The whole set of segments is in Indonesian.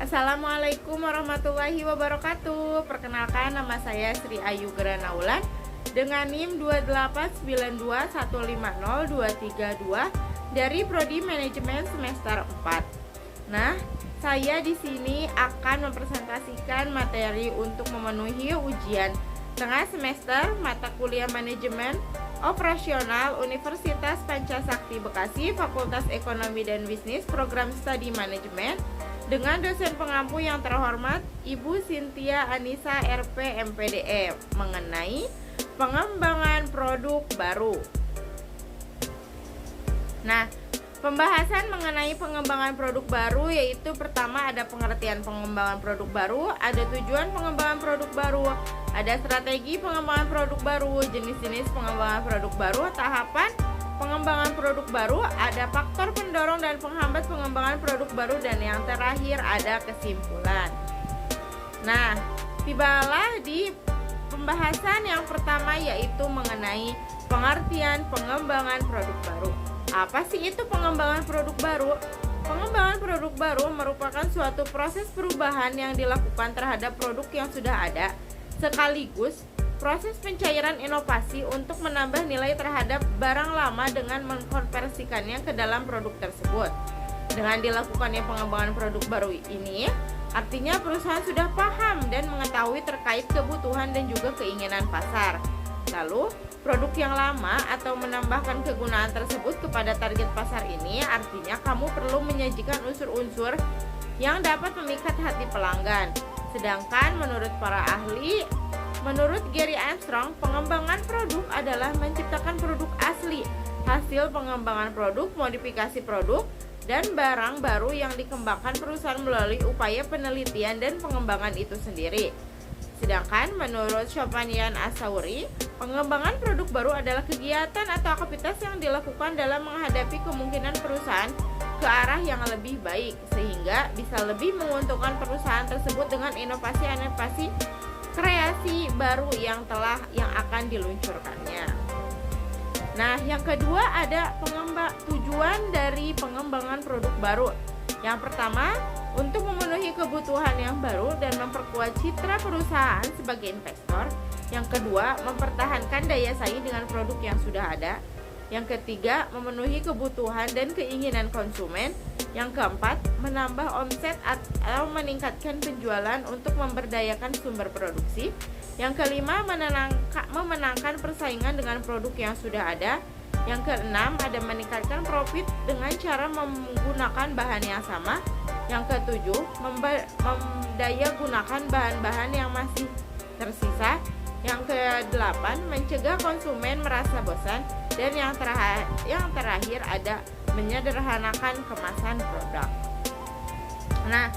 Assalamualaikum warahmatullahi wabarakatuh. Perkenalkan, nama saya Sri Ayu Granaulan dengan NIM 28921502232 dari Prodi Manajemen semester 4. Nah, saya di sini akan mempresentasikan materi untuk memenuhi ujian tengah semester mata kuliah Manajemen Operasional Universitas Pancasakti Bekasi, Fakultas Ekonomi dan Bisnis, Program Studi Manajemen, dengan dosen pengampu yang terhormat Ibu Cynthia Anissa RP MPDE mengenai pengembangan produk baru. Nah, pembahasan mengenai pengembangan produk baru yaitu pertama ada pengertian pengembangan produk baru, ada tujuan pengembangan produk baru, ada strategi pengembangan produk baru, jenis-jenis pengembangan produk baru, tahapan pengembangan produk baru, ada faktor pendorong dan penghambat pengembangan produk baru, dan yang terakhir ada kesimpulan. Nah, tibalah di pembahasan yang pertama yaitu mengenai pengertian pengembangan produk baru. Apa sih itu pengembangan produk baru? Pengembangan produk baru merupakan suatu proses perubahan yang dilakukan terhadap produk yang sudah ada, sekaligus proses pencairan inovasi untuk menambah nilai terhadap barang lama dengan mengkonversikannya ke dalam produk tersebut. Dengan dilakukannya pengembangan produk baru ini, artinya perusahaan sudah paham dan mengetahui terkait kebutuhan dan juga keinginan pasar. Lalu, produk yang lama atau menambahkan kegunaan tersebut kepada target pasar ini, artinya kamu perlu menyajikan unsur-unsur yang dapat memikat hati pelanggan. Sedangkan menurut para ahli, menurut Gary Armstrong, pengembangan produk adalah menciptakan produk asli, hasil pengembangan produk, modifikasi produk, dan barang baru yang dikembangkan perusahaan melalui upaya penelitian dan pengembangan itu sendiri. Sedangkan menurut Chopanian Asauri, pengembangan produk baru adalah kegiatan atau aktivitas yang dilakukan dalam menghadapi kemungkinan perusahaan ke arah yang lebih baik, sehingga bisa lebih menguntungkan perusahaan tersebut dengan inovasi-inovasi kreasi baru yang akan diluncurkannya. Nah, yang kedua ada tujuan dari pengembangan produk baru. Yang pertama, untuk memenuhi kebutuhan yang baru dan memperkuat citra perusahaan sebagai investor. Yang kedua, mempertahankan daya saing dengan produk yang sudah ada. Yang ketiga, memenuhi kebutuhan dan keinginan konsumen. Yang keempat, menambah omset atau meningkatkan penjualan untuk memberdayakan sumber produksi. Yang kelima, memenangkan persaingan dengan produk yang sudah ada. Yang keenam, ada meningkatkan profit dengan cara menggunakan bahan yang sama. Yang ketujuh, mendaya gunakan bahan-bahan yang masih tersisa. Yang kedelapan, mencegah konsumen merasa bosan. Dan yang terakhir ada menyederhanakan kemasan produk. Nah,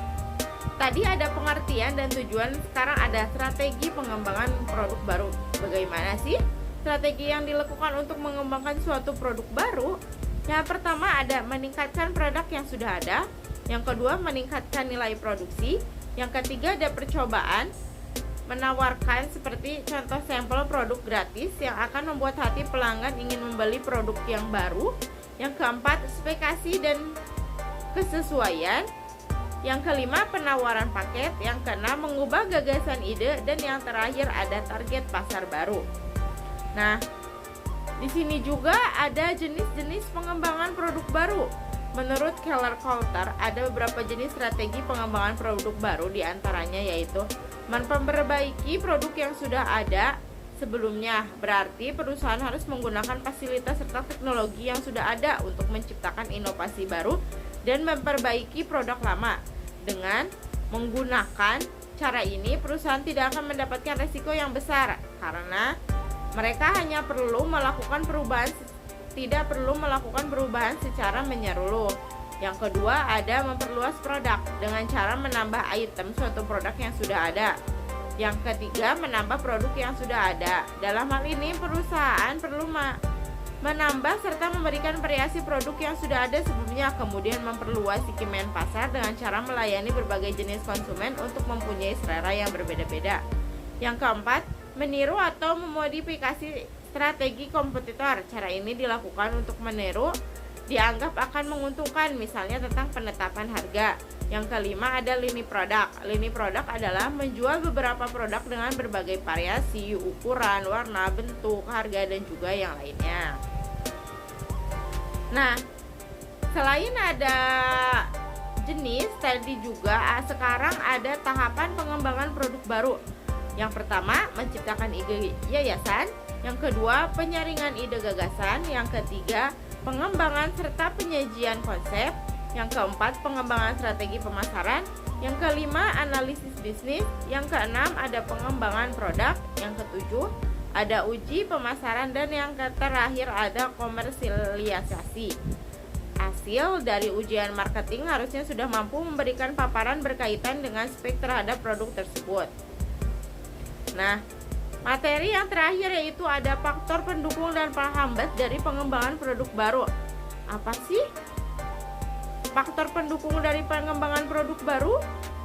tadi ada pengertian dan tujuan, sekarang ada strategi pengembangan produk baru. Bagaimana sih strategi yang dilakukan untuk mengembangkan suatu produk baru? Yang pertama ada meningkatkan produk yang sudah ada. Yang kedua, meningkatkan nilai produksi. Yang ketiga, ada percobaan, menawarkan seperti contoh sampel produk gratis yang akan membuat hati pelanggan ingin membeli produk yang baru. Yang keempat, spesifikasi dan kesesuaian. Yang kelima, penawaran paket. Yang keenam, mengubah gagasan ide. Dan yang terakhir ada target pasar baru. Nah, di sini juga ada jenis-jenis pengembangan produk baru. Menurut Keller Coulter, ada beberapa jenis strategi pengembangan produk baru, diantaranya yaitu memperbaiki produk yang sudah ada sebelumnya. Berarti perusahaan harus menggunakan fasilitas serta teknologi yang sudah ada untuk menciptakan inovasi baru dan memperbaiki produk lama. Dengan menggunakan cara ini, perusahaan tidak akan mendapatkan resiko yang besar karena mereka hanya perlu melakukan perubahan secara menyeluruh. Yang kedua, ada memperluas produk dengan cara menambah item suatu produk yang sudah ada. Yang ketiga, menambah produk yang sudah ada. Dalam hal ini, perusahaan perlu menambah serta memberikan variasi produk yang sudah ada sebelumnya, kemudian memperluas segmen pasar dengan cara melayani berbagai jenis konsumen untuk mempunyai selera yang berbeda-beda. Yang keempat, meniru atau memodifikasi strategi kompetitor. Cara ini dilakukan untuk meniru dianggap akan menguntungkan, misalnya tentang penetapan harga. Yang kelima ada lini produk. Lini produk adalah menjual beberapa produk dengan berbagai variasi, ukuran, warna, bentuk, harga, dan juga yang lainnya. Nah, selain ada jenis tadi juga, sekarang ada tahapan pengembangan produk baru. Yang pertama, menciptakan ide yayasan. Yang kedua, penyaringan ide gagasan. Yang ketiga, pengembangan serta penyajian konsep. Yang keempat, pengembangan strategi pemasaran. Yang kelima, analisis bisnis. Yang keenam, ada pengembangan produk. Yang ketujuh, ada uji pemasaran. Dan yang terakhir, ada komersialisasi. Hasil dari ujian marketing harusnya sudah mampu memberikan paparan berkaitan dengan spek terhadap produk tersebut. Nah, materi yang terakhir yaitu ada faktor pendukung dan penghambat dari pengembangan produk baru. Apa sih faktor pendukung dari pengembangan produk baru?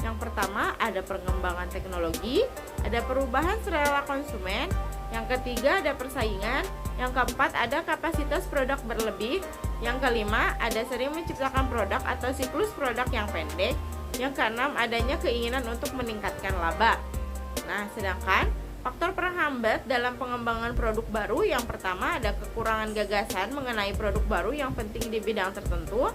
Yang pertama ada pengembangan teknologi, ada perubahan selera konsumen. Yang ketiga ada persaingan. Yang keempat ada kapasitas produk berlebih. Yang kelima ada sering menciptakan produk atau siklus produk yang pendek. Yang keenam adanya keinginan untuk meningkatkan laba. Nah, sedangkan faktor penghambat dalam pengembangan produk baru, yang pertama ada kekurangan gagasan mengenai produk baru yang penting di bidang tertentu.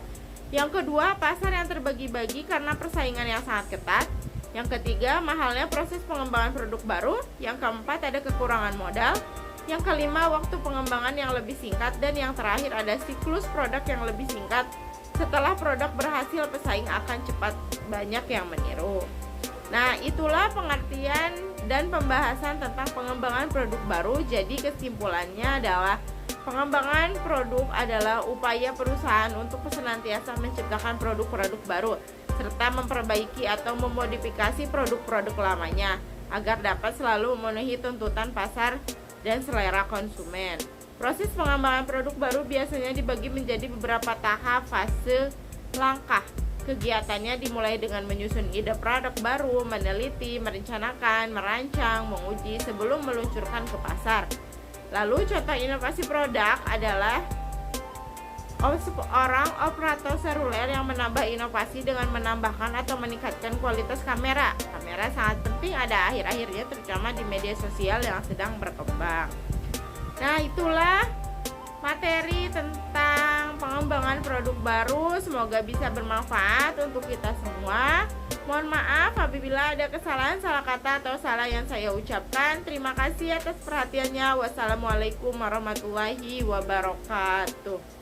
Yang kedua, pasar yang terbagi-bagi karena persaingan yang sangat ketat. Yang ketiga, mahalnya proses pengembangan produk baru. Yang keempat, ada kekurangan modal. Yang kelima, waktu pengembangan yang lebih singkat. Dan yang terakhir, ada siklus produk yang lebih singkat. Setelah produk berhasil, pesaing akan cepat banyak yang meniru. Nah, itulah pengertian dan pembahasan tentang pengembangan produk baru. Jadi kesimpulannya adalah pengembangan produk adalah upaya perusahaan untuk senantiasa menciptakan produk-produk baru serta memperbaiki atau memodifikasi produk-produk lamanya agar dapat selalu memenuhi tuntutan pasar dan selera konsumen. Proses pengembangan produk baru biasanya dibagi menjadi beberapa tahap fase langkah. Kegiatannya dimulai dengan menyusun ide produk baru, meneliti, merencanakan, merancang, menguji sebelum meluncurkan ke pasar. Lalu contoh inovasi produk adalah orang operator seluler yang menambah inovasi dengan menambahkan atau meningkatkan kualitas kamera. Kamera sangat penting ada akhir-akhirnya, terutama di media sosial yang sedang berkembang. Nah, itulah materi tentang pengembangan produk baru. Semoga bisa bermanfaat untuk kita semua. Mohon maaf apabila ada kesalahan, salah kata atau salah yang saya ucapkan. Terima kasih atas perhatiannya. Wassalamualaikum warahmatullahi wabarakatuh.